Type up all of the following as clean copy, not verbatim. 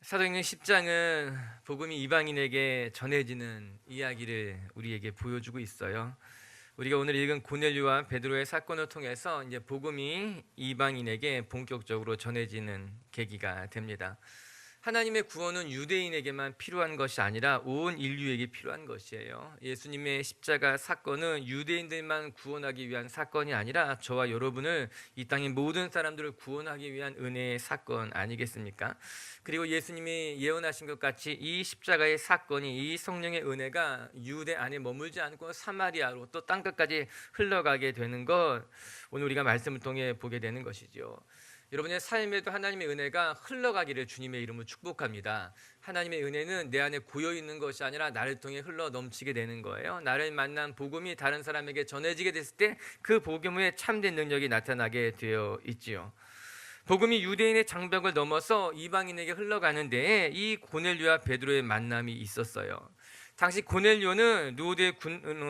사도행전 10장은 복음이 이방인에게 전해지는 이야기를 우리에게 보여주고 있어요. 우리가 오늘 읽은 고넬료와 베드로의 사건을 통해서 이제 복음이 이방인에게 본격적으로 전해지는 계기가 됩니다. 하나님의 구원은 유대인에게만 필요한 것이 아니라 온 인류에게 필요한 것이에요. 예수님의 십자가 사건은 유대인들만 구원하기 위한 사건이 아니라 저와 여러분을, 이 땅의 모든 사람들을 구원하기 위한 은혜의 사건 아니겠습니까? 그리고 예수님이 예언하신 것 같이 이 십자가의 사건이, 이 성령의 은혜가 유대 안에 머물지 않고 사마리아로 또 땅끝까지 흘러가게 되는 것, 오늘 우리가 말씀을 통해 보게 되는 것이죠. 여러분의 삶에도 하나님의 은혜가 흘러가기를 주님의 이름으로 축복합니다. 하나님의 은혜는 내 안에 고여있는 것이 아니라 나를 통해 흘러 넘치게 되는 거예요. 나를 만난 복음이 다른 사람에게 전해지게 됐을 때 그 복음의 참된 능력이 나타나게 되어 있지요. 복음이 유대인의 장벽을 넘어서 이방인에게 흘러가는 데에 이 고넬료와 베드로의 만남이 있었어요. 당시 고넬료는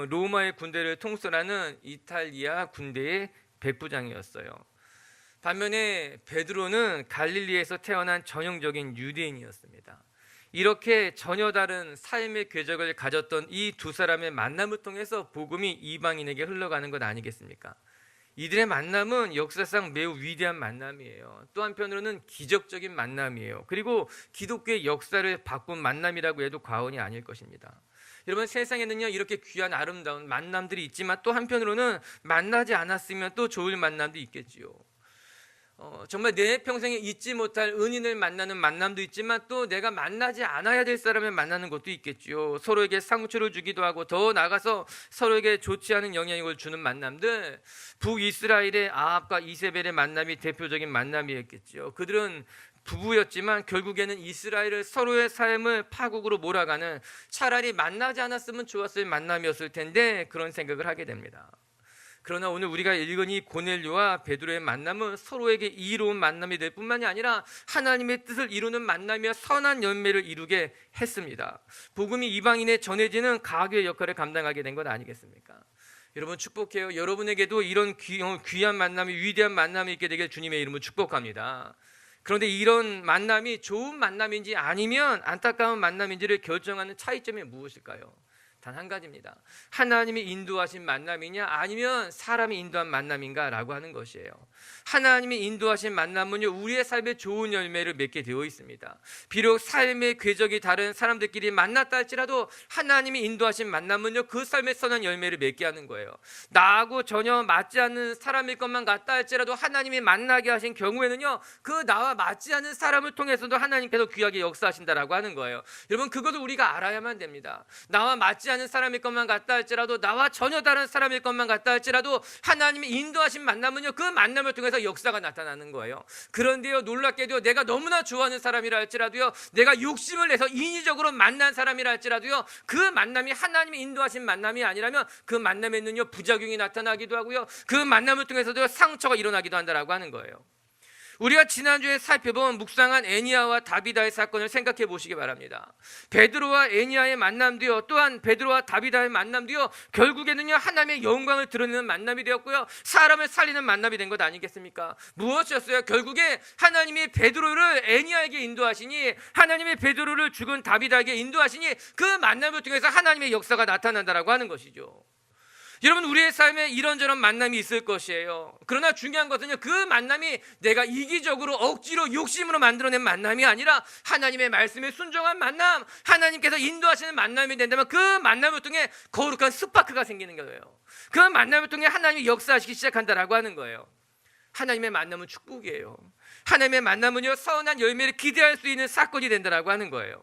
로마의 군대를 통솔하는 이탈리아 군대의 백부장이었어요. 반면에 베드로는 갈릴리에서 태어난 전형적인 유대인이었습니다. 이렇게 전혀 다른 삶의 궤적을 가졌던 이 두 사람의 만남을 통해서 복음이 이방인에게 흘러가는 것 아니겠습니까? 이들의 만남은 역사상 매우 위대한 만남이에요. 또 한편으로는 기적적인 만남이에요. 그리고 기독교의 역사를 바꾼 만남이라고 해도 과언이 아닐 것입니다. 여러분, 세상에는요 이렇게 귀한 아름다운 만남들이 있지만 또 한편으로는 만나지 않았으면 또 좋을 만남도 있겠지요. 정말 내 평생에 잊지 못할 은인을 만나는 만남도 있지만 또 내가 만나지 않아야 될 사람을 만나는 것도 있겠지요. 서로에게 상처를 주기도 하고 더 나아가서 서로에게 좋지 않은 영향력을 주는 만남들, 북이스라엘의 아합과 이세벨의 만남이 대표적인 만남이었겠지요. 그들은 부부였지만 결국에는 이스라엘을 서로의 삶을 파국으로 몰아가는, 차라리 만나지 않았으면 좋았을 만남이었을 텐데 그런 생각을 하게 됩니다. 그러나 오늘 우리가 읽은 이 고넬료와 베드로의 만남은 서로에게 이로운 만남이 될 뿐만이 아니라 하나님의 뜻을 이루는 만남이며 선한 열매를 이루게 했습니다. 복음이 이방인에 전해지는 가교의 역할을 감당하게 된 것 아니겠습니까? 여러분, 축복해요. 여러분에게도 이런 귀한 만남이, 위대한 만남이 있게 되길 주님의 이름으로 축복합니다. 그런데 이런 만남이 좋은 만남인지 아니면 안타까운 만남인지를 결정하는 차이점이 무엇일까요? 단 한 가지입니다. 하나님이 인도하신 만남이냐 아니면 사람이 인도한 만남인가라고 하는 것이에요. 하나님이 인도하신 만남은요 우리의 삶에 좋은 열매를 맺게 되어 있습니다. 비록 삶의 궤적이 다른 사람들끼리 만났다 할지라도 하나님이 인도하신 만남은요 그 삶에 선한 열매를 맺게 하는 거예요. 나하고 전혀 맞지 않는 사람일 것만 같다 할지라도 하나님이 만나게 하신 경우에는요 그 나와 맞지 않는 사람을 통해서도 하나님께서 귀하게 역사하신다라고 하는 거예요. 여러분, 그것을 우리가 알아야만 됩니다. 나와 맞지 않는 사람일 것만 같다 할지라도, 나와 전혀 다른 사람일 것만 같다 할지라도 하나님이 인도하신 만남은요 그 만남을 통해서 역사가 나타나는 거예요. 그런데요, 놀랍게도 내가 너무나 좋아하는 사람이라 할지라도요, 내가 욕심을 내서 인위적으로 만난 사람이라 할지라도요, 그 만남이 하나님이 인도하신 만남이 아니라면 그 만남에는요 부작용이 나타나기도 하고요, 그 만남을 통해서도 상처가 일어나기도 한다라고 하는 거예요. 우리가 지난주에 살펴본 묵상한 애니야와 다비다의 사건을 생각해 보시기 바랍니다. 베드로와 애니야의 만남도요, 또한 베드로와 다비다의 만남도요, 결국에는요 하나님의 영광을 드러내는 만남이 되었고요, 사람을 살리는 만남이 된 것 아니겠습니까? 무엇이었어요? 결국에 하나님이 베드로를 애니야에게 인도하시니, 하나님이 베드로를 죽은 다비다에게 인도하시니 그 만남을 통해서 하나님의 역사가 나타난다라고 하는 것이죠. 여러분, 우리의 삶에 이런저런 만남이 있을 것이에요. 그러나 중요한 것은요, 그 만남이 내가 이기적으로 억지로 욕심으로 만들어낸 만남이 아니라 하나님의 말씀에 순종한 만남, 하나님께서 인도하시는 만남이 된다면 그 만남을 통해 거룩한 스파크가 생기는 거예요. 그 만남을 통해 하나님이 역사하시기 시작한다라고 하는 거예요. 하나님의 만남은 축복이에요. 하나님의 만남은요 선한 열매를 기대할 수 있는 사건이 된다라고 하는 거예요.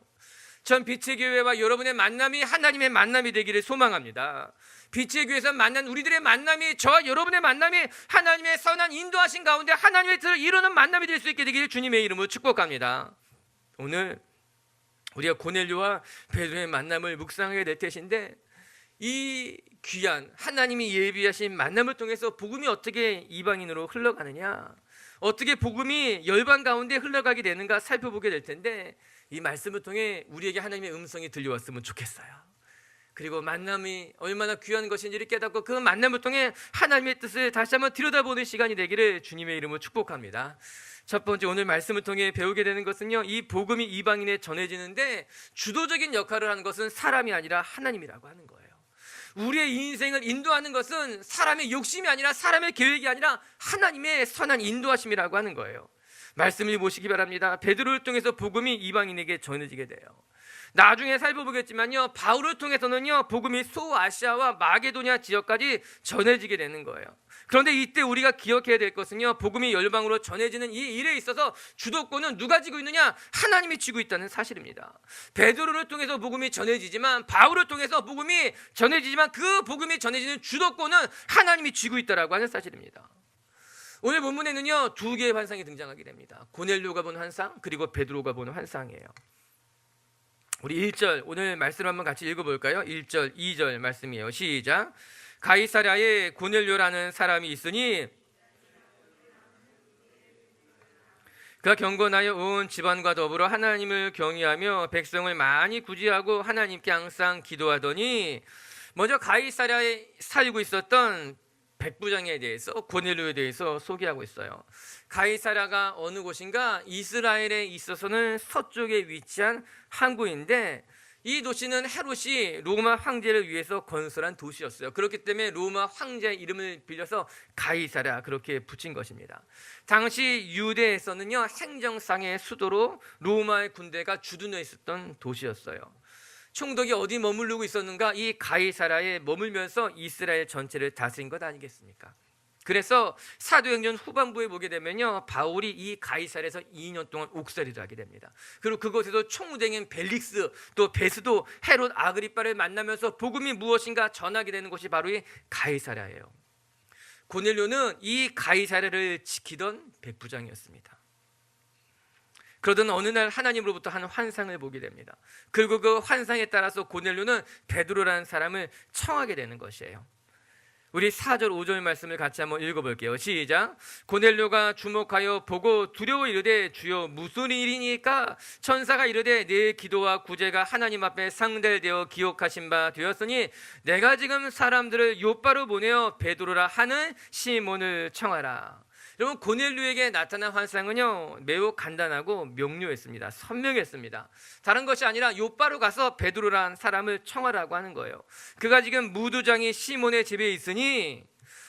전 빛의 교회와 여러분의 만남이 하나님의 만남이 되기를 소망합니다. 빛의 교회에서 만난 우리들의 만남이, 저와 여러분의 만남이 하나님의 선한 인도하신 가운데 하나님의 뜻을 이루는 만남이 될 수 있게 되기를 주님의 이름으로 축복합니다. 오늘 우리가 고넬료와 베드로의 만남을 묵상하게 될 것인데, 이 귀한 하나님이 예비하신 만남을 통해서 복음이 어떻게 이방인으로 흘러가느냐, 어떻게 복음이 열방 가운데 흘러가게 되는가 살펴보게 될 텐데, 이 말씀을 통해 우리에게 하나님의 음성이 들려왔으면 좋겠어요. 그리고 만남이 얼마나 귀한 것인지를 깨닫고 그 만남을 통해 하나님의 뜻을 다시 한번 들여다보는 시간이 되기를 주님의 이름으로 축복합니다. 첫 번째, 오늘 말씀을 통해 배우게 되는 것은요, 이 복음이 이방인에 전해지는데 주도적인 역할을 하는 것은 사람이 아니라 하나님이라고 하는 거예요. 우리의 인생을 인도하는 것은 사람의 욕심이 아니라, 사람의 계획이 아니라 하나님의 선한 인도하심이라고 하는 거예요. 말씀을 보시기 바랍니다. 베드로를 통해서 복음이 이방인에게 전해지게 돼요. 나중에 살펴보겠지만요, 바울을 통해서는요, 복음이 소아시아와 마게도냐 지역까지 전해지게 되는 거예요. 그런데 이때 우리가 기억해야 될 것은요, 복음이 열방으로 전해지는 이 일에 있어서 주도권은 누가 쥐고 있느냐? 하나님이 쥐고 있다는 사실입니다. 베드로를 통해서 복음이 전해지지만, 바울을 통해서 복음이 전해지지만, 그 복음이 전해지는 주도권은 하나님이 쥐고 있다라고 하는 사실입니다. 오늘 본문에는요, 두 개의 환상이 등장하게 됩니다. 고넬료가 본 환상, 그리고 베드로가 본 환상이에요. 우리 1절 오늘 말씀을 한번 같이 읽어볼까요? 1절 2절 말씀이에요. 시작. 가이사랴에 고넬료라는 사람이 있으니 그가 경건하여 온 집안과 더불어 하나님을 경외하며 백성을 많이 구제하고 하나님께 항상 기도하더니, 먼저 가이사랴에 살고 있었던 백부장에 대해서, 고넬료에 대해서 소개하고 있어요. 가이사랴가 어느 곳인가? 이스라엘에 있어서는 서쪽에 위치한 항구인데, 이 도시는 헤롯이 로마 황제를 위해서 건설한 도시였어요. 그렇기 때문에 로마 황제의 이름을 빌려서 가이사랴 그렇게 붙인 것입니다. 당시 유대에서는요, 행정상의 수도로 로마의 군대가 주둔해 있었던 도시였어요. 총독이 어디 머무르고 있었는가? 이 가이사랴에 머물면서 이스라엘 전체를 다스린 것 아니겠습니까? 그래서 사도행전 후반부에 보게 되면요, 바울이 이 가이사랴에서 2년 동안 옥살이를 하게 됩니다. 그리고 그곳에서 총무대인 벨릭스, 또 베스도, 헤롯 아그리빠를 만나면서 복음이 무엇인가 전하게 되는 곳이 바로 이 가이사랴예요. 고넬료는 이 가이사랴를 지키던 백부장이었습니다. 그러던 어느 날 하나님으로부터 한 환상을 보게 됩니다. 그리고 그 환상에 따라서 고넬료는 베드로라는 사람을 청하게 되는 것이에요. 우리 4절 5절 말씀을 같이 한번 읽어볼게요. 시작. 고넬료가 주목하여 보고 두려워 이르되, 주여 무슨 일이니까? 천사가 이르되, 내 기도와 구제가 하나님 앞에 상달되어 기억하신 바 되었으니 내가 지금 사람들을 요바로 보내어 베드로라 하는 시몬을 청하라. 여러분, 고넬료에게 나타난 환상은요, 매우 간단하고 명료했습니다. 선명했습니다. 다른 것이 아니라 요바로 가서 베드로라는 사람을 청하라고 하는 거예요. 그가 지금 무두장이 시몬의 집에 있으니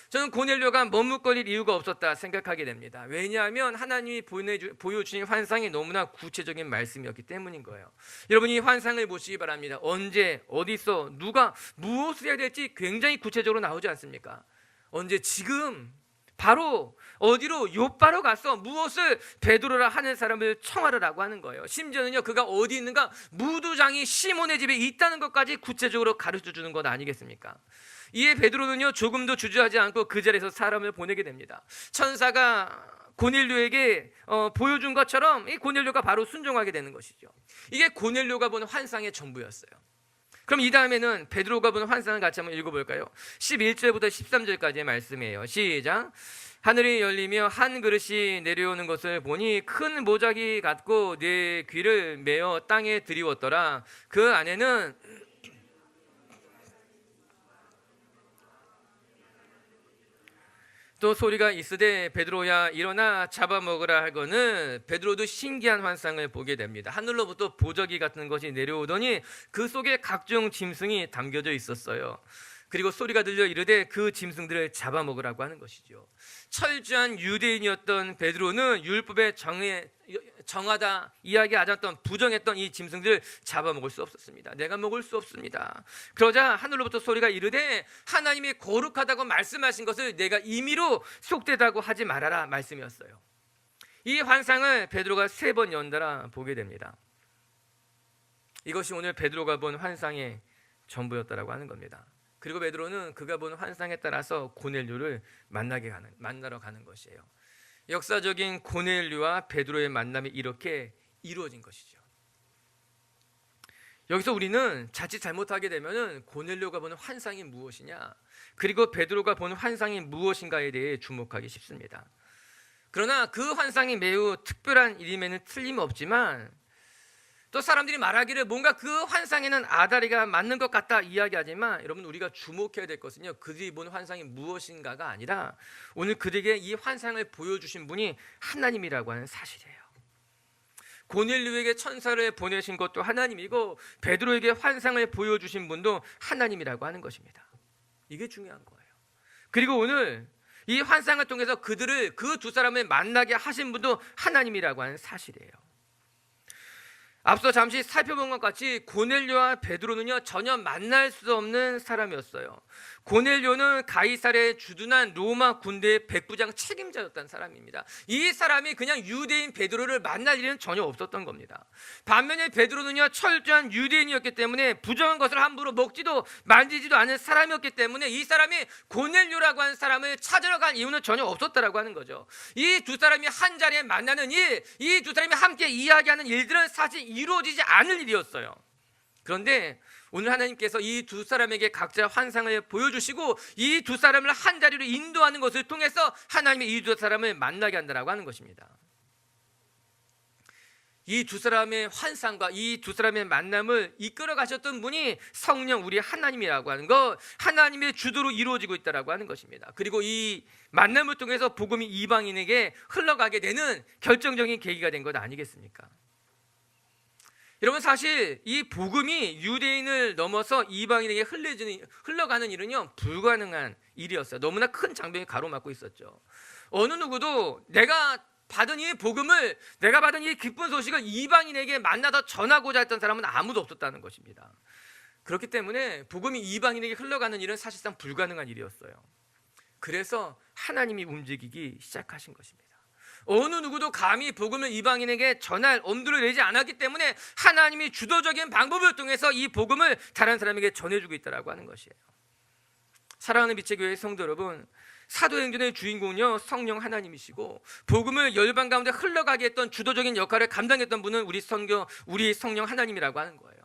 저는 고넬료가 머뭇거릴 이유가 없었다 생각하게 됩니다. 왜냐하면 하나님이 보여주신 환상이 너무나 구체적인 말씀이었기 때문인 거예요. 여러분, 이 환상을 보시기 바랍니다. 언제, 어디서, 누가, 무엇을 해야 될지 굉장히 구체적으로 나오지 않습니까? 언제, 지금, 바로 어디로? 요바로 가서 무엇을? 베드로라 하는 사람을 청하라고 하는 거예요. 심지어는요, 그가 어디 있는가? 무두장이 시몬의 집에 있다는 것까지 구체적으로 가르쳐 주는 것 아니겠습니까? 이에 베드로는요, 조금도 주저하지 않고 그 자리에서 사람을 보내게 됩니다. 천사가 고넬료에게 보여준 것처럼 이 고넬료가 바로 순종하게 되는 것이죠. 이게 고넬료가 본 환상의 전부였어요. 그럼 이 다음에는 베드로가 본 환상을 같이 한번 읽어볼까요? 11절부터 13절까지의 말씀이에요. 시작. 하늘이 열리며 한 그릇이 내려오는 것을 보니 큰 모자기 같고 내 귀를 메어 땅에 들이웠더라. 그 안에는 또 소리가 있으되, 베드로야 일어나 잡아먹으라 하거늘. 베드로도 신기한 환상을 보게 됩니다. 하늘로부터 보자기 같은 것이 내려오더니 그 속에 각종 짐승이 담겨져 있었어요. 그리고 소리가 들려 이르되 그 짐승들을 잡아먹으라고 하는 것이죠. 철저한 유대인이었던 베드로는 율법에 정하다 이야기하지 않았던, 부정했던 이 짐승들을 잡아먹을 수 없었습니다. 내가 먹을 수 없습니다. 그러자 하늘로부터 소리가 이르되, 하나님이 거룩하다고 말씀하신 것을 내가 임의로 속되다고 하지 말아라 말씀이었어요. 이 환상을 베드로가 3번 연달아 보게 됩니다. 이것이 오늘 베드로가 본 환상의 전부였다라고 하는 겁니다. 그리고 베드로는 그가 본 환상에 따라서 고넬료를 만나러 가는 것이에요. 역사적인 고넬료와 베드로의 만남이 이렇게 이루어진 것이죠. 여기서 우리는 자칫 잘못하게 되면은 고넬료가 보는 환상이 무엇이냐, 그리고 베드로가 보는 환상이 무엇인가에 대해 주목하기 쉽습니다. 그러나 그 환상이 매우 특별한 일임에는 틀림없지만 또 사람들이 말하기를 뭔가 그 환상에는 아다리가 맞는 것 같다 이야기하지만, 여러분 우리가 주목해야 될 것은요, 그들이 본 환상이 무엇인가가 아니라 오늘 그들에게 이 환상을 보여주신 분이 하나님이라고 하는 사실이에요. 고넬료에게 천사를 보내신 것도 하나님이고 베드로에게 환상을 보여주신 분도 하나님이라고 하는 것입니다. 이게 중요한 거예요. 그리고 오늘 이 환상을 통해서 그들을, 그 두 사람을 만나게 하신 분도 하나님이라고 하는 사실이에요. 앞서 잠시 살펴본 것 같이 고넬료와 베드로는요, 전혀 만날 수 없는 사람이었어요. 고넬료는 가이사랴에 주둔한 로마 군대의 백부장 책임자였던 사람입니다. 이 사람이 그냥 유대인 베드로를 만날 일은 전혀 없었던 겁니다. 반면에 베드로는요, 철저한 유대인이었기 때문에 부정한 것을 함부로 먹지도 만지지도 않은 사람이었기 때문에 이 사람이 고넬료라고 하는 사람을 찾으러 간 이유는 전혀 없었다라고 하는 거죠. 이 두 사람이 한 자리에 만나는 일, 이 두 사람이 함께 이야기하는 일들은 사실 이루어지지 않을 일이었어요. 그런데 오늘 하나님께서 이 두 사람에게 각자 환상을 보여주시고 이 두 사람을 한 자리로 인도하는 것을 통해서 하나님이 이 두 사람을 만나게 한다라고 하는 것입니다. 이 두 사람의 환상과 이 두 사람의 만남을 이끌어 가셨던 분이 성령, 우리 하나님이라고 하는 것, 하나님의 주도로 이루어지고 있다라고 하는 것입니다. 그리고 이 만남을 통해서 복음이 이방인에게 흘러가게 되는 결정적인 계기가 된 것 아니겠습니까? 여러분, 사실 이 복음이 유대인을 넘어서 이방인에게 흘러가는 일은요, 불가능한 일이었어요. 너무나 큰 장벽이 가로막고 있었죠. 어느 누구도 내가 받은 이 복음을, 내가 받은 이 기쁜 소식을 이방인에게 만나서 전하고자 했던 사람은 아무도 없었다는 것입니다. 그렇기 때문에 복음이 이방인에게 흘러가는 일은 사실상 불가능한 일이었어요. 그래서 하나님이 움직이기 시작하신 것입니다. 어느 누구도 감히 복음을 이방인에게 전할 엄두를 내지 않았기 때문에 하나님이 주도적인 방법을 통해서 이 복음을 다른 사람에게 전해주고 있다고 하는 것이에요. 사랑하는 빛의 교회 성도 여러분, 사도행전의 주인공은요, 성령 하나님이시고 복음을 열방 가운데 흘러가게 했던 주도적인 역할을 감당했던 분은 우리 성령 하나님이라고 하는 거예요.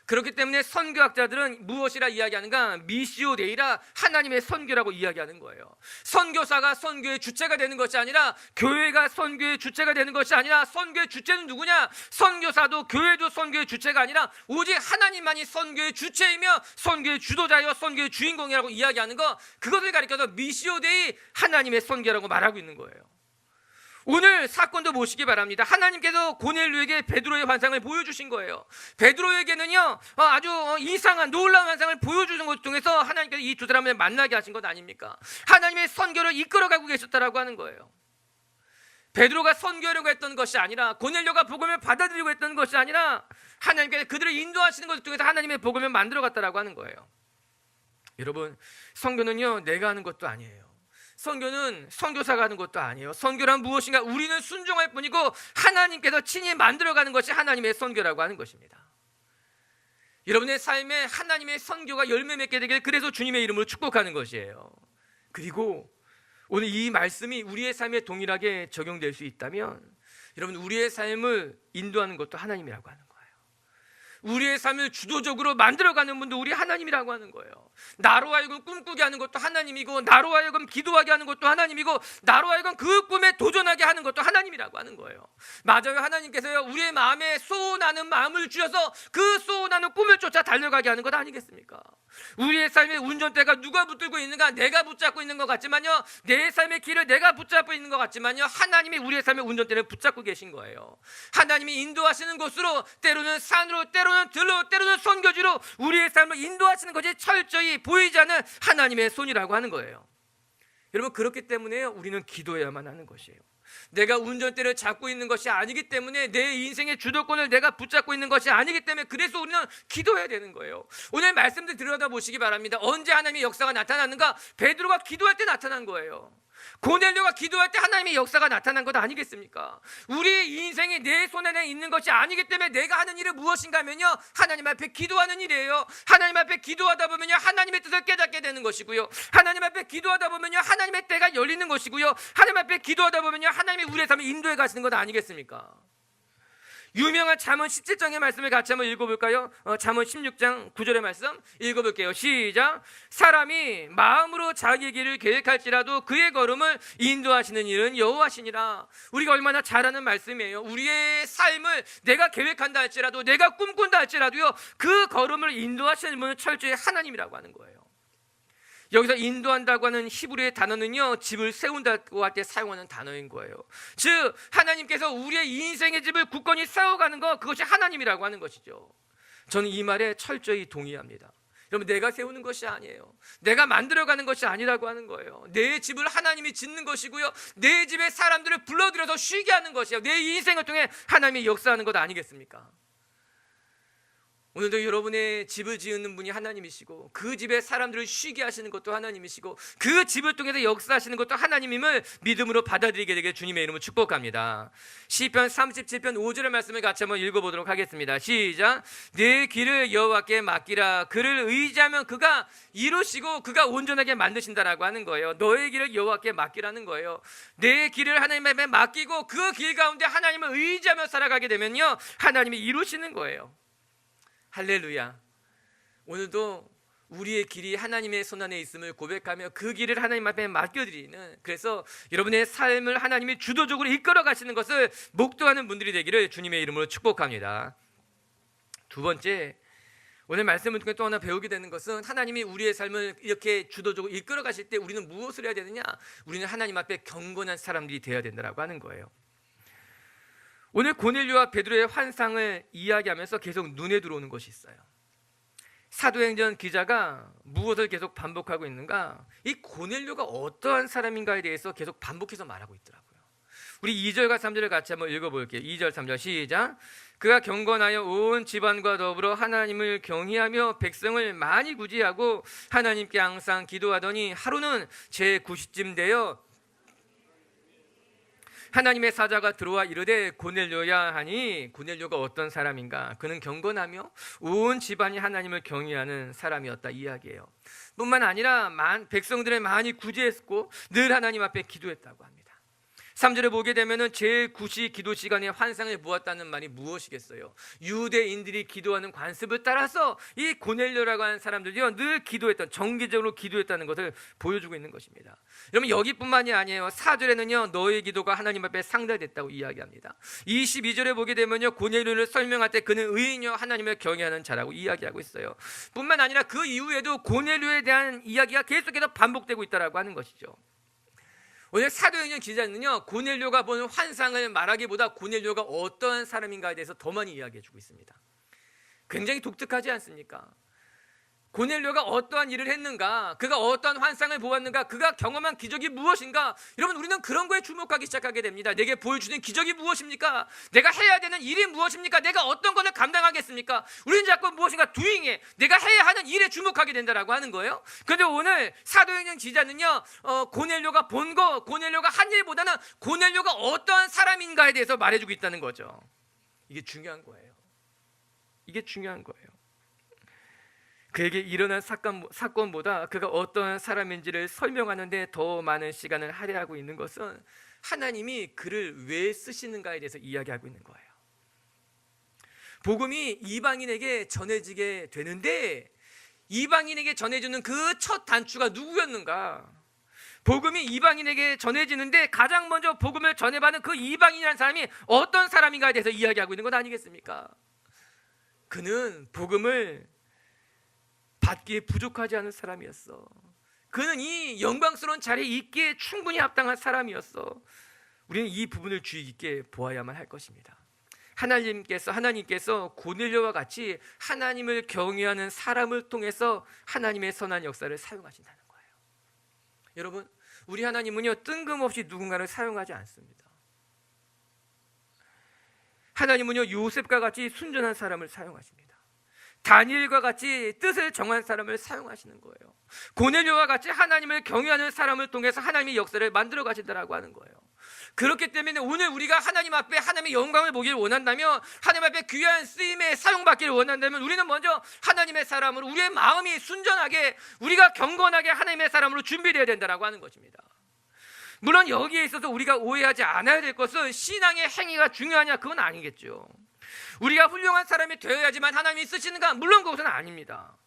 그렇기 때문에 선교학자들은 무엇이라 이야기하는가? 미시오 데이라, 하나님의 선교라고 이야기하는 거예요. 선교사가 선교의 주체가 되는 것이 아니라, 교회가 선교의 주체가 되는 것이 아니라, 선교의 주체는 누구냐? 선교사도 교회도 선교의 주체가 아니라 오직 하나님만이 선교의 주체이며 선교의 주도자여 선교의 주인공이라고 이야기하는 것, 그것을 가리켜서 미시오 데이, 하나님의 선교라고 말하고 있는 거예요. 오늘 사건도 보시기 바랍니다. 하나님께서 고넬료에게 베드로의 환상을 보여주신 거예요. 베드로에게는요, 아주 이상한 놀라운 환상을 보여주는 것을 통해서 하나님께서 이 두 사람을 만나게 하신 것 아닙니까? 하나님의 선교를 이끌어가고 계셨다라고 하는 거예요. 베드로가 선교하려고 했던 것이 아니라, 고넬료가 복음을 받아들이고 했던 것이 아니라, 하나님께서 그들을 인도하시는 것을 통해서 하나님의 복음을 만들어갔다라고 하는 거예요. 여러분, 선교는요, 내가 하는 것도 아니에요. 선교는 선교사가 하는 것도 아니에요. 선교란 무엇인가? 우리는 순종할 뿐이고 하나님께서 친히 만들어가는 것이 하나님의 선교라고 하는 것입니다. 여러분의 삶에 하나님의 선교가 열매 맺게 되길, 그래서 주님의 이름으로 축복하는 것이에요. 그리고 오늘 이 말씀이 우리의 삶에 동일하게 적용될 수 있다면, 여러분, 우리의 삶을 인도하는 것도 하나님이라고 하는 거예요. 우리의 삶을 주도적으로 만들어가는 분도 우리 하나님이라고 하는 거예요. 나로 하여금 꿈꾸게 하는 것도 하나님이고, 나로 하여금 기도하게 하는 것도 하나님이고, 나로 하여금 그 꿈에 도전하게 하는 것도 하나님이라고 하는 거예요. 맞아요. 하나님께서요, 우리의 마음에 소원하는 마음을 주셔서 그 소원하는 꿈을 쫓아 달려가게 하는 것 아니겠습니까? 우리의 삶의 운전대가 누가 붙들고 있는가? 내가 붙잡고 있는 것 같지만요, 내 삶의 길을 내가 붙잡고 있는 것 같지만요, 하나님이 우리의 삶의 운전대를 붙잡고 계신 거예요. 하나님이 인도하시는 곳으로, 때로는 산으로, 때로는 들로, 때로는 선교지로 우리의 삶을 인도하시는 것이 철저히 보이지 않는 하나님의 손이라고 하는 거예요. 여러분, 그렇기 때문에 우리는 기도해야만 하는 것이에요. 내가 운전대를 잡고 있는 것이 아니기 때문에, 내 인생의 주도권을 내가 붙잡고 있는 것이 아니기 때문에, 그래서 우리는 기도해야 되는 거예요. 오늘 말씀들 들여다보시기 바랍니다. 언제 하나님의 역사가 나타났는가? 베드로가 기도할 때 나타난 거예요. 고넬료가 기도할 때 하나님의 역사가 나타난 것 아니겠습니까? 우리의 인생이 내 손에 있는 것이 아니기 때문에 내가 하는 일은 무엇인가 하면요, 하나님 앞에 기도하는 일이에요. 하나님 앞에 기도하다 보면요, 하나님의 뜻을 깨닫게 되는 것이고요, 하나님 앞에 기도하다 보면요, 하나님의 때가 열리는 것이고요, 하나님 앞에 기도하다 보면요, 하나님이 우리의 삶을 인도해 가시는 것 아니겠습니까? 유명한 잠언 17장의 말씀을 같이 한번 읽어볼까요? 잠언 16장 9절의 말씀 읽어볼게요. 시작. 사람이 마음으로 자기 길을 계획할지라도 그의 걸음을 인도하시는 일은 여호와시니라. 우리가 얼마나 잘 아는 말씀이에요. 우리의 삶을 내가 계획한다 할지라도, 내가 꿈꾼다 할지라도요, 그 걸음을 인도하시는 분은 철저히 하나님이라고 하는 거예요. 여기서 인도한다고 하는 히브리의 단어는요, 집을 세운다고 할 때 사용하는 단어인 거예요. 즉 하나님께서 우리의 인생의 집을 굳건히 세워가는 것, 그것이 하나님이라고 하는 것이죠. 저는 이 말에 철저히 동의합니다. 여러분, 내가 세우는 것이 아니에요. 내가 만들어가는 것이 아니라고 하는 거예요. 내 집을 하나님이 짓는 것이고요, 내 집에 사람들을 불러들여서 쉬게 하는 것이에요. 내 인생을 통해 하나님이 역사하는 것 아니겠습니까? 오늘도 여러분의 집을 지으는 분이 하나님이시고, 그 집에 사람들을 쉬게 하시는 것도 하나님이시고, 그 집을 통해서 역사하시는 것도 하나님임을 믿음으로 받아들이게 되길 주님의 이름으로 축복합니다. 시편 37편 5절의 말씀을 같이 한번 읽어보도록 하겠습니다. 시작. 내 길을 여호와께 맡기라. 그를 의지하면 그가 이루시고 그가 온전하게 만드신다라고 하는 거예요. 너의 길을 여호와께 맡기라는 거예요. 내 길을 하나님께 맡기고 그 길 가운데 하나님을 의지하며 살아가게 되면요, 하나님이 이루시는 거예요. 할렐루야. 오늘도 우리의 길이 하나님의 손안에 있음을 고백하며 그 길을 하나님 앞에 맡겨드리는, 그래서 여러분의 삶을 하나님이 주도적으로 이끌어 가시는 것을 목도하는 분들이 되기를 주님의 이름으로 축복합니다. 두 번째, 오늘 말씀을 통해 또 하나 배우게 되는 것은, 하나님이 우리의 삶을 이렇게 주도적으로 이끌어 가실 때 우리는 무엇을 해야 되느냐? 우리는 하나님 앞에 경건한 사람들이 되어야 된다고 하는 거예요. 오늘 고넬료와 베드로의 환상을 이야기하면서 계속 눈에 들어오는 것이 있어요. 사도행전 기자가 무엇을 계속 반복하고 있는가? 이 고넬료가 어떠한 사람인가에 대해서 계속 반복해서 말하고 있더라고요. 우리 2절과 3절을 같이 한번 읽어볼게요. 2절 3절 시작. 그가 경건하여 온 집안과 더불어 하나님을 경외하며 백성을 많이 구제하고 하나님께 항상 기도하더니 하루는 제9시쯤 되어 하나님의 사자가 들어와 이르되 고넬료야 하니, 고넬료가 어떤 사람인가? 그는 경건하며 온 집안이 하나님을 경외하는 사람이었다 이야기예요. 뿐만 아니라 백성들을 많이 구제했고 늘 하나님 앞에 기도했다고 합니다. 3절에 보게 되면은 제9시 기도 시간에 환상을 보았다는 말이 무엇이겠어요? 유대인들이 기도하는 관습을 따라서 이 고넬료라고 하는 사람들이요, 늘 기도했던, 정기적으로 기도했다는 것을 보여주고 있는 것입니다. 여러분, 여기뿐만이 아니에요. 4절에는요, 너의 기도가 하나님 앞에 상달됐다고 이야기합니다. 22절에 보게 되면요, 고넬료를 설명할 때 그는 의인이요 하나님을 경외하는 자라고 이야기하고 있어요. 뿐만 아니라 그 이후에도 고넬료에 대한 이야기가 계속해서 반복되고 있다라고 하는 것이죠. 오늘 사도행전 기자는요, 고넬료가 보는 환상을 말하기보다 고넬료가 어떠한 사람인가에 대해서 더 많이 이야기해주고 있습니다. 굉장히 독특하지 않습니까? 고넬료가 어떠한 일을 했는가, 그가 어떠한 환상을 보았는가, 그가 경험한 기적이 무엇인가. 여러분, 우리는 그런 거에 주목하기 시작하게 됩니다. 내게 보여주는 기적이 무엇입니까? 내가 해야 되는 일이 무엇입니까? 내가 어떤 것을 감당하겠습니까? 우리는 자꾸 무엇인가 doing에, 내가 해야 하는 일에 주목하게 된다라고 하는 거예요. 그런데 오늘 사도행전 기자는요, 고넬료가 본 거, 고넬료가 한 일보다는 고넬료가 어떠한 사람인가에 대해서 말해주고 있다는 거죠. 이게 중요한 거예요. 이게 중요한 거예요. 그에게 일어난 사건보다 그가 어떤 사람인지를 설명하는 데 더 많은 시간을 할애하고 있는 것은 하나님이 그를 왜 쓰시는가에 대해서 이야기하고 있는 거예요. 복음이 이방인에게 전해지게 되는데, 이방인에게 전해주는 그 첫 단추가 누구였는가? 복음이 이방인에게 전해지는데 가장 먼저 복음을 전해받는 그 이방인이라는 사람이 어떤 사람인가에 대해서 이야기하고 있는 것 아니겠습니까? 그는 복음을 받기에 부족하지 않은 사람이었어. 그는 이 영광스러운 자리에 있기에 충분히 합당한 사람이었어. 우리는 이 부분을 주의 깊게 보아야만 할 것입니다. 하나님께서 고넬료와 같이 하나님을 경외하는 사람을 통해서 하나님의 선한 역사를 사용하신다는 거예요. 여러분, 우리 하나님은요, 뜬금없이 누군가를 사용하지 않습니다. 하나님은요, 요셉과 같이 순전한 사람을 사용하십니다. 다니엘과 같이 뜻을 정한 사람을 사용하시는 거예요. 고넬료와 같이 하나님을 경외하는 사람을 통해서 하나님의 역사를 만들어 가신다라고 하는 거예요. 그렇기 때문에 오늘 우리가 하나님 앞에 하나님의 영광을 보기를 원한다면, 하나님 앞에 귀한 쓰임에 사용받기를 원한다면, 우리는 먼저 하나님의 사람으로, 우리의 마음이 순전하게, 우리가 경건하게 하나님의 사람으로 준비되어야 된다라고 하는 것입니다. 물론 여기에 있어서 우리가 오해하지 않아야 될 것은 신앙의 행위가 중요하냐, 그건 아니겠죠. 우리가 훌륭한 사람이 되어야지만 하나님이 쓰시는가? 물론 그것은 아닙니다.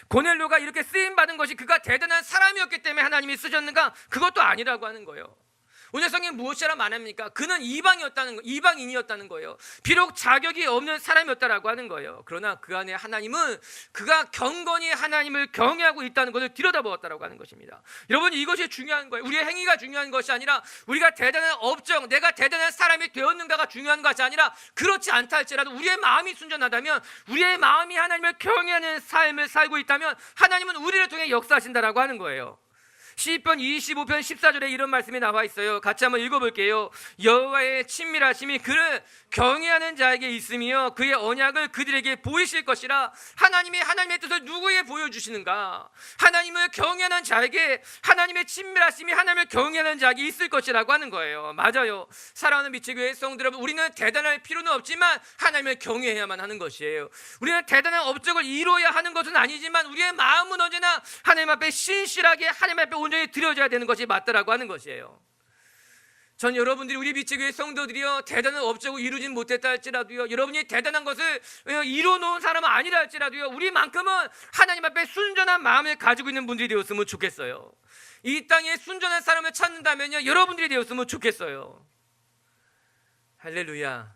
고넬료가 이렇게 쓰임받은 것이 그가 대단한 사람이었기 때문에 하나님이 쓰셨는가? 그것도 아니라고 하는 거예요. 오늘 성경에 무엇이라 말합니까? 그는 이방인이었다는 거예요. 비록 자격이 없는 사람이었다라고 하는 거예요. 그러나 그 안에 하나님은 그가 경건히 하나님을 경외하고 있다는 것을 들여다보았다라고 하는 것입니다. 여러분, 이것이 중요한 거예요. 우리의 행위가 중요한 것이 아니라 우리가 대단한 업적, 내가 대단한 사람이 되었는가가 중요한 것이 아니라 그렇지 않다 할지라도 우리의 마음이 순전하다면, 우리의 마음이 하나님을 경외하는 삶을 살고 있다면 하나님은 우리를 통해 역사하신다라고 하는 거예요. 시편 25편 14절에 이런 말씀이 나와 있어요. 같이 한번 읽어볼게요. 여호와의 친밀하심이 그를 경외하는 자에게 있으며 그의 언약을 그들에게 보이실 것이라. 하나님이 하나님의 뜻을 누구에게 보여주시는가? 하나님을 경외하는 자에게 하나님의 친밀하심이 하나님을 경외하는 자에게 있을 것이라고 하는 거예요. 맞아요. 사랑하는 미치교회 성도 여러분, 우리는 대단할 필요는 없지만 하나님을 경외해야만 하는 것이에요. 우리는 대단한 업적을 이루어야 하는 것은 아니지만 우리의 마음은 언제나 하나님 앞에 신실하게 하나님 앞에 온전히 드려져야 되는 것이 맞다라고 하는 것이에요. 전 여러분들이, 우리 미치교회 성도들이요, 대단한 업적을 이루진 못했다 할지라도요, 여러분이 대단한 것을 이루어놓은 사람은 아니라 할지라도요, 우리만큼은 하나님 앞에 순전한 마음을 가지고 있는 분들이 되었으면 좋겠어요. 이 땅에 순전한 사람을 찾는다면요, 여러분들이 되었으면 좋겠어요. 할렐루야.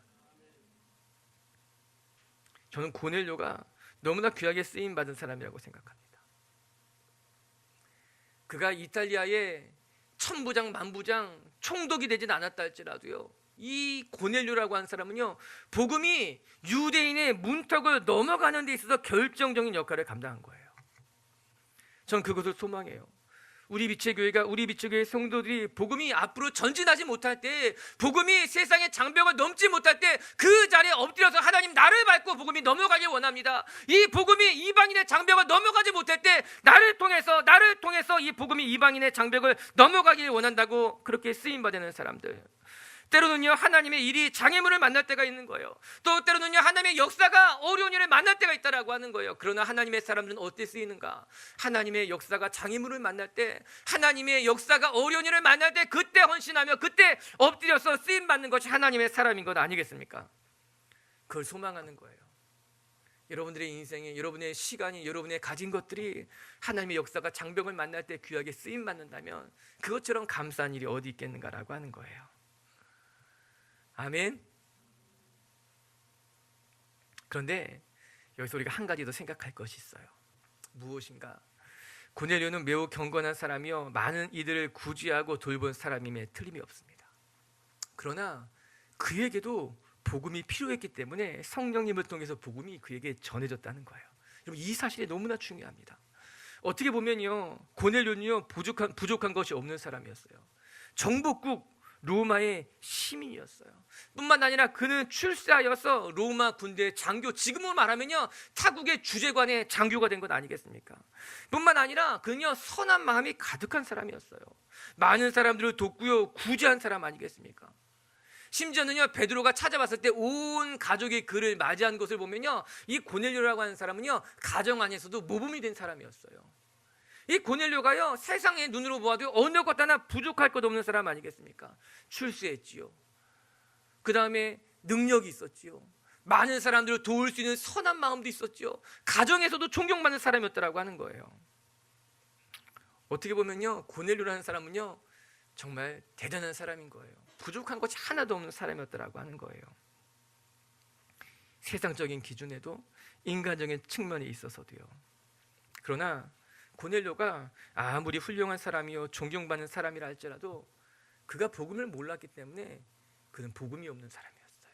저는 고넬료가 너무나 귀하게 쓰임받은 사람이라고 생각합니다. 그가 이탈리아의 천부장 만부장 총독이 되진 않았다 할지라도요, 이 고넬료라고 하는 사람은요, 복음이 유대인의 문턱을 넘어가는 데 있어서 결정적인 역할을 감당한 거예요. 전 그것을 소망해요. 우리 미체교회 성도들이 복음이 앞으로 전진하지 못할 때, 복음이 세상의 장벽을 넘지 못할 때 그 자리에 엎드려서 하나님, 나를 밟고 복음이 넘어가길 원합니다. 이 복음이 이방인의 장벽을 넘어가지 못할 때 나를 통해서 이 복음이 이방인의 장벽을 넘어가길 원한다고 그렇게 쓰임받는 사람들. 때로는요, 하나님의 일이 장애물을 만날 때가 있는 거예요. 또 때로는요, 하나님의 역사가 어려운 일을 만날 때가 있다라고 하는 거예요. 그러나 하나님의 사람들은 어떻게 쓰이는가? 하나님의 역사가 장애물을 만날 때, 하나님의 역사가 어려운 일을 만날 때 그때 헌신하며 그때 엎드려서 쓰임받는 것이 하나님의 사람인 것 아니겠습니까? 그걸 소망하는 거예요. 여러분들의 인생에, 여러분의 시간이, 여러분의 가진 것들이 하나님의 역사가 장벽을 만날 때 귀하게 쓰임받는다면 그것처럼 감사한 일이 어디 있겠는가라고 하는 거예요. 아멘. 그런데 여기서 우리가 한 가지 더 생각할 것이 있어요. 무엇인가? 고넬료는 매우 경건한 사람이요, 많은 이들을 구제하고 돌본 사람임에 틀림이 없습니다. 그러나 그에게도 복음이 필요했기 때문에 성령님을 통해서 복음이 그에게 전해졌다는 거예요. 여러분, 이 사실이 너무나 중요합니다. 어떻게 보면요, 고넬료는요, 부족한 것이 없는 사람이었어요. 정복국 로마의 시민이었어요. 뿐만 아니라 그는 출세하여서 로마 군대 장교, 지금으로 말하면요, 타국의 주재관의 장교가 된 것 아니겠습니까? 뿐만 아니라 그는요, 선한 마음이 가득한 사람이었어요. 많은 사람들을 돕고요, 구제한 사람 아니겠습니까? 심지어는요, 베드로가 찾아왔을 때 온 가족이 그를 맞이한 것을 보면요, 이 고넬료라고 하는 사람은요, 가정 안에서도 모범이 된 사람이었어요. 이 고넬료가요, 세상의 눈으로 보아도 어느 것 하나 부족할 것 없는 사람 아니겠습니까? 출세했지요. 그 다음에 능력이 있었지요. 많은 사람들을 도울 수 있는 선한 마음도 있었지요. 가정에서도 존경받는 사람이었다라고 하는 거예요. 어떻게 보면요, 고넬료라는 사람은요, 정말 대단한 사람인 거예요. 부족한 것이 하나도 없는 사람이었다라고 하는 거예요. 세상적인 기준에도 인간적인 측면에 있어서도요. 그러나 고넬료가 아무리 훌륭한 사람이요, 존경받는 사람이라 할지라도 그가 복음을 몰랐기 때문에 그는 복음이 없는 사람이었어요.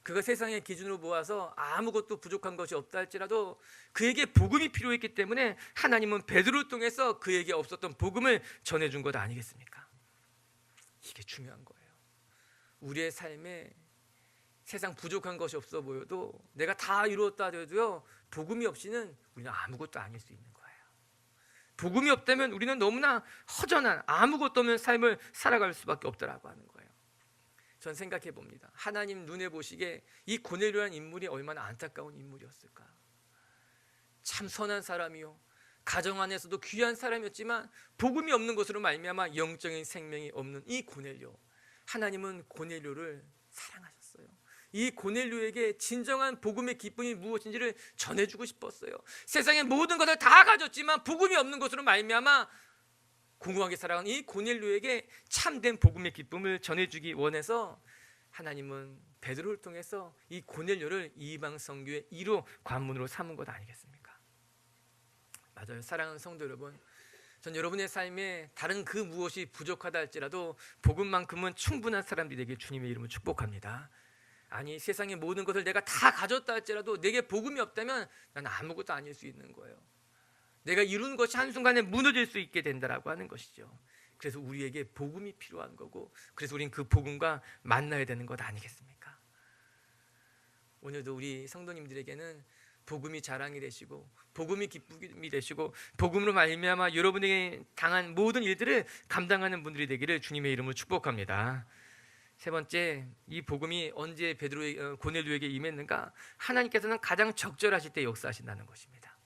그가 세상의 기준으로 모아서 아무것도 부족한 것이 없다 할지라도 그에게 복음이 필요했기 때문에 하나님은 베드로를 통해서 그에게 없었던 복음을 전해준 것 아니겠습니까? 이게 중요한 거예요. 우리의 삶에 세상 부족한 것이 없어 보여도, 내가 다 이루었다 하더라도요, 복음이 없이는 우리는 아무것도 아닐 수 있는 거예요. 복음이 없다면 우리는 너무나 허전한, 아무것도 없는 삶을 살아갈 수밖에 없다라고 하는 거예요. 전 생각해 봅니다. 하나님 눈에 보시기에 이 고넬료라는 인물이 얼마나 안타까운 인물이었을까. 참 선한 사람이요, 가정 안에서도 귀한 사람이었지만 복음이 없는 것으로 말미암아 영적인 생명이 없는 이 고넬료. 하나님은 고넬료를 사랑하셨어요. 이 고넬료에게 진정한 복음의 기쁨이 무엇인지를 전해주고 싶었어요. 세상의 모든 것을 다 가졌지만 복음이 없는 것으로 말미암아 공고하게 살아간 이 고넬료에게 참된 복음의 기쁨을 전해주기 원해서 하나님은 베드로를 통해서 이 고넬료를 이방 선교의 1호 관문으로 삼은 것 아니겠습니까? 맞아요. 사랑하는 성도 여러분, 전 여러분의 삶에 다른 그 무엇이 부족하다 할지라도 복음만큼은 충분한 사람들이 되길 주님의 이름으로 축복합니다. 아니, 세상의 모든 것을 내가 다 가졌다 할지라도 내게 복음이 없다면 난 아무것도 아닐 수 있는 거예요. 내가 이룬 것이 한순간에 무너질 수 있게 된다라고 하는 것이죠. 그래서 우리에게 복음이 필요한 거고, 그래서 우리는 그 복음과 만나야 되는 것 아니겠습니까? 오늘도 우리 성도님들에게는 복음이 자랑이 되시고 복음이 기쁨이 되시고 복음으로 말미암아 여러분에게 당한 모든 일들을 감당하는 분들이 되기를 주님의 이름으로 축복합니다. 세 번째, 이 복음이 언제 고넬료에게 임했는가? 하나님께서는 가장 적절하실 때 역사하신다는 것입니다.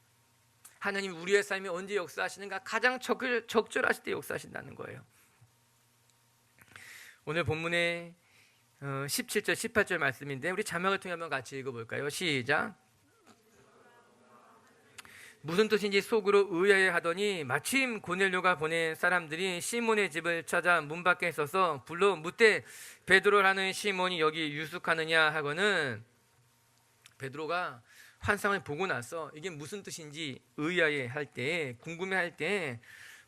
하나님 우리의 삶에 언제 역사하시는가? 가장 적절하실 때 역사하신다는 거예요. 오늘 본문의 17절 18절 말씀인데 우리 자막을 통해 한번 같이 읽어볼까요? 시작. 무슨 뜻인지 속으로 의아해하더니 마침 고넬료가 보낸 사람들이 시몬의 집을 찾아 문 밖에 서서 불러 묻되 베드로라는 시몬이 여기 유숙하느냐 하고는, 베드로가 환상을 보고 나서 이게 무슨 뜻인지 의아해할 때, 궁금해할 때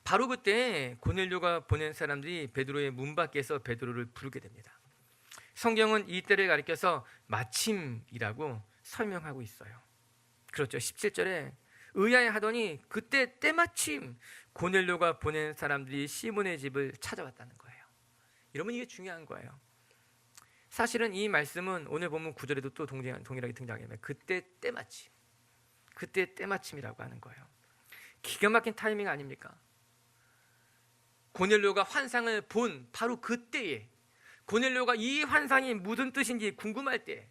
바로 그때 고넬료가 보낸 사람들이 베드로의 문 밖에서 베드로를 부르게 됩니다. 성경은 이 때를 가리켜서 마침이라고 설명하고 있어요. 그렇죠. 17절에 의아해하더니 그때 때마침 고넬료가 보낸 사람들이 시몬의 집을 찾아왔다는 거예요. 여러분, 이게 중요한 거예요. 사실은 이 말씀은 오늘 본문 9절에도 또 동일하게 등장합니다. 그때 때마침, 그때 때마침이라고 하는 거예요. 기가 막힌 타이밍 아닙니까? 고넬료가 환상을 본 바로 그때에, 고넬료가 이 환상이 무슨 뜻인지 궁금할 때,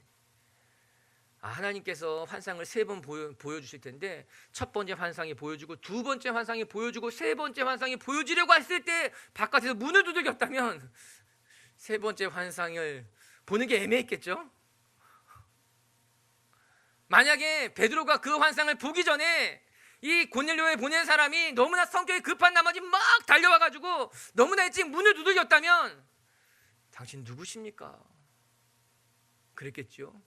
하나님께서 환상을 3번 보여주실 텐데 첫 번째 환상이 보여주고 두 번째 환상이 보여주고 세 번째 환상이 보여주려고 했을 때 바깥에서 문을 두들겼다면 세 번째 환상을 보는 게 애매했겠죠? 만약에 베드로가 그 환상을 보기 전에 이 고넬료에 보낸 사람이 너무나 성격이 급한 나머지 막 달려와가지고 너무나 일찍 문을 두들겼다면 당신 누구십니까? 그랬겠죠?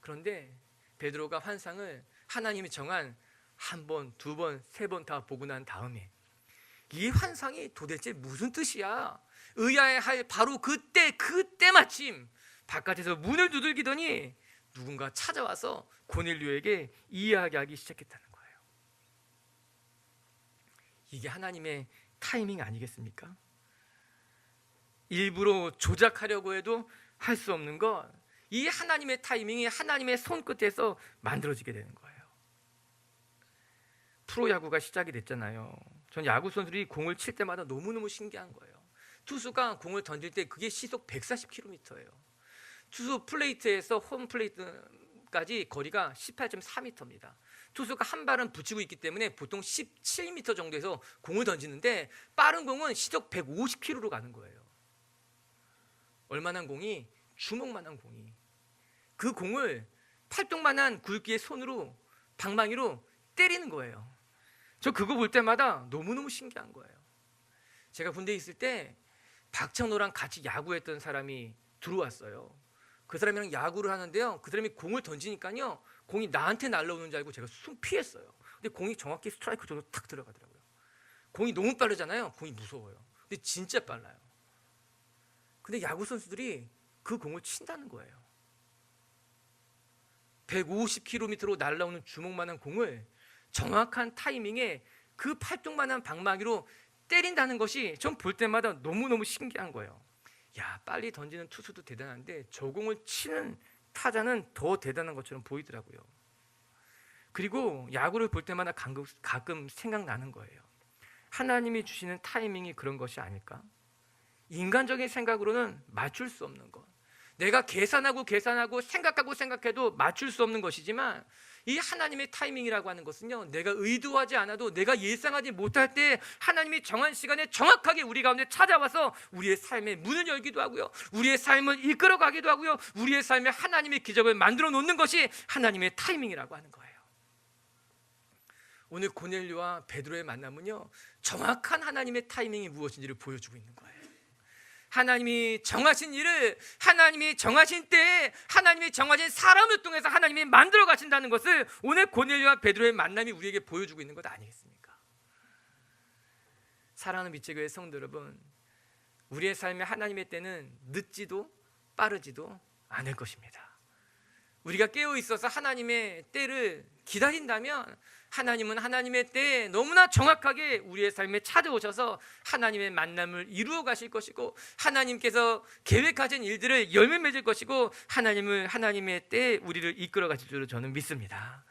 그런데 베드로가 환상을 하나님이 정한 한 번, 두 번, 세 번 다 보고 난 다음에 이 환상이 도대체 무슨 뜻이야? 의아해할 바로 그때 마침 바깥에서 문을 두들기더니 누군가 찾아와서 고넬료에게 이야기하기 시작했다는 거예요. 이게 하나님의 타이밍 아니겠습니까? 일부러 조작하려고 해도 할 수 없는 것, 이 하나님의 타이밍이 하나님의 손끝에서 만들어지게 되는 거예요. 프로야구가 시작이 됐잖아요. 전 야구 선수들이 공을 칠 때마다 너무너무 신기한 거예요. 투수가 공을 던질 때 그게 시속 140km예요. 투수 플레이트에서 홈 플레이트까지 거리가 18.4m입니다. 투수가 한 발은 붙이고 있기 때문에 보통 17m 정도에서 공을 던지는데 빠른 공은 시속 150km로 가는 거예요. 얼마나 공이? 주먹만한 공이. 그 공을 팔뚝만한 굵기의 손으로 방망이로 때리는 거예요. 저 그거 볼 때마다 너무너무 신기한 거예요. 제가 군대에 있을 때 박찬호랑 같이 야구했던 사람이 들어왔어요. 그 사람이랑 야구를 하는데요, 그 사람이 공을 던지니까요 공이 나한테 날라오는 줄 알고 제가 숨 피했어요. 근데 공이 정확히 스트라이크 쪽으로 탁 들어가더라고요. 공이 너무 빠르잖아요. 공이 무서워요. 근데 진짜 빨라요. 근데 야구 선수들이 그 공을 친다는 거예요. 150km로 날아오는 주먹만한 공을 정확한 타이밍에 그 팔뚝만한 방망이로 때린다는 것이 전 볼 때마다 너무너무 신기한 거예요. 야, 빨리 던지는 투수도 대단한데 저 공을 치는 타자는 더 대단한 것처럼 보이더라고요. 그리고 야구를 볼 때마다 가끔 생각나는 거예요. 하나님이 주시는 타이밍이 그런 것이 아닐까? 인간적인 생각으로는 맞출 수 없는 것, 내가 계산하고 생각해도 맞출 수 없는 것이지만, 이 하나님의 타이밍이라고 하는 것은요, 내가 의도하지 않아도, 내가 예상하지 못할 때 하나님이 정한 시간에 정확하게 우리 가운데 찾아와서 우리의 삶의 문을 열기도 하고요, 우리의 삶을 이끌어 가기도 하고요, 우리의 삶에 하나님의 기적을 만들어 놓는 것이 하나님의 타이밍이라고 하는 거예요. 오늘 고넬료와 베드로의 만남은요, 정확한 하나님의 타이밍이 무엇인지를 보여주고 있는 거예요. 하나님이 정하신 일을, 하나님이 정하신 때에, 하나님이 정하신 사람을 통해서 하나님이 만들어 가신다는 것을 오늘 고넬료와 베드로의 만남이 우리에게 보여주고 있는 것 아니겠습니까? 사랑하는 미체교회 성도 여러분, 우리의 삶에 하나님의 때는 늦지도 빠르지도 않을 것입니다. 우리가 깨어 있어서 하나님의 때를 기다린다면, 하나님은 하나님의 때에 너무나 정확하게 우리의 삶에 찾아오셔서 하나님의 만남을 이루어 가실 것이고, 하나님께서 계획하신 일들을 열매 맺을 것이고, 하나님을 하나님의 때에 우리를 이끌어 가실 줄로 저는 믿습니다.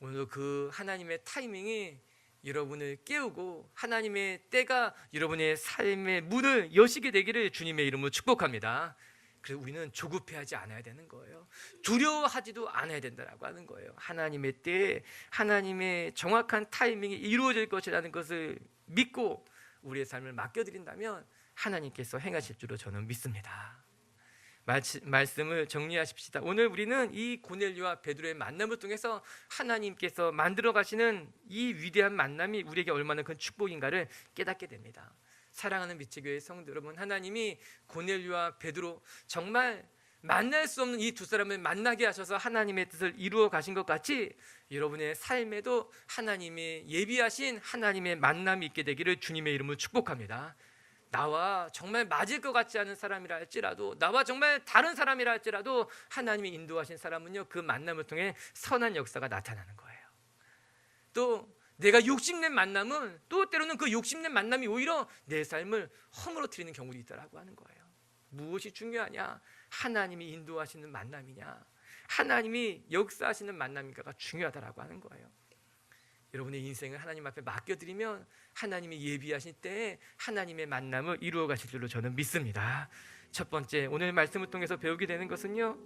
오늘도 그 하나님의 타이밍이 여러분을 깨우고 하나님의 때가 여러분의 삶의 문을 여시게 되기를 주님의 이름으로 축복합니다. 그래서 우리는 조급해하지 않아야 되는 거예요. 두려워하지도 않아야 된다라고 하는 거예요. 하나님의 때에 하나님의 정확한 타이밍이 이루어질 것이라는 것을 믿고 우리의 삶을 맡겨드린다면 하나님께서 행하실 줄로 저는 믿습니다. 말씀을 정리하십시다. 오늘 우리는 이 고넬료와 베드로의 만남을 통해서 하나님께서 만들어 가시는 이 위대한 만남이 우리에게 얼마나 큰 축복인가를 깨닫게 됩니다. 사랑하는 미체교회 성도 여러분, 하나님이 고넬료와 베드로, 정말 만날 수 없는 이 두 사람을 만나게 하셔서 하나님의 뜻을 이루어 가신 것 같이 여러분의 삶에도 하나님이 예비하신 하나님의 만남이 있게 되기를 주님의 이름으로 축복합니다. 나와 정말 맞을 것 같지 않은 사람이라 할지라도, 나와 정말 다른 사람이라 할지라도 하나님이 인도하신 사람은요, 그 만남을 통해 선한 역사가 나타나는 거예요. 또 내가 욕심낸 만남은, 또 때로는 그 욕심낸 만남이 오히려 내 삶을 허물어뜨리는 경우도 있다라고 하는 거예요. 무엇이 중요하냐? 하나님이 인도하시는 만남이냐, 하나님이 역사하시는 만남인가가 중요하다라고 하는 거예요. 여러분의 인생을 하나님 앞에 맡겨드리면 하나님이 예비하신 때에 하나님의 만남을 이루어 가실 줄로 저는 믿습니다. 첫 번째, 오늘 말씀을 통해서 배우게 되는 것은요,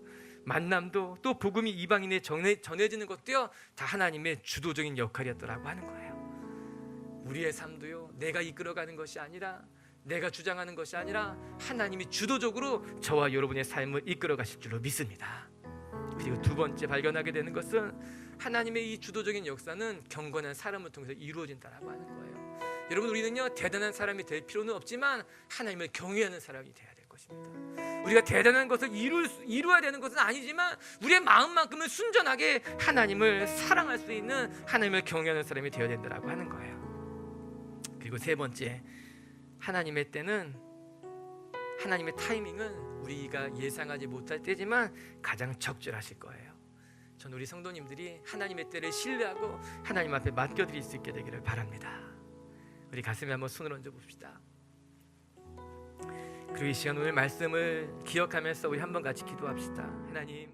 만남도 또 복음이 이방인에 전해지는 것도요, 다 하나님의 주도적인 역할이었더라고 하는 거예요. 우리의 삶도요, 내가 이끌어가는 것이 아니라, 내가 주장하는 것이 아니라 하나님이 주도적으로 저와 여러분의 삶을 이끌어 가실 줄로 믿습니다. 그리고 두 번째 발견하게 되는 것은 하나님의 이 주도적인 역사는 경건한 사람을 통해서 이루어진다라고 하는 거예요. 여러분, 우리는요, 대단한 사람이 될 필요는 없지만 하나님을 경외하는 사람이 돼야 될 것입니다. 우리가 대단한 것을 이루어야 되는 것은 아니지만 우리의 마음만큼은 순전하게 하나님을 사랑할 수 있는, 하나님을 경외하는 사람이 되어야 된다라고 하는 거예요. 그리고 세 번째, 하나님의 때는, 하나님의 타이밍은 우리가 예상하지 못할 때지만 가장 적절하실 거예요. 전 우리 성도님들이 하나님의 때를 신뢰하고 하나님 앞에 맡겨드릴 수 있게 되기를 바랍니다. 우리 가슴에 한번 손을 얹어 봅시다. 그리고 이 시간 오늘 말씀을 기억하면서 우리 한번 같이 기도합시다. 하나님,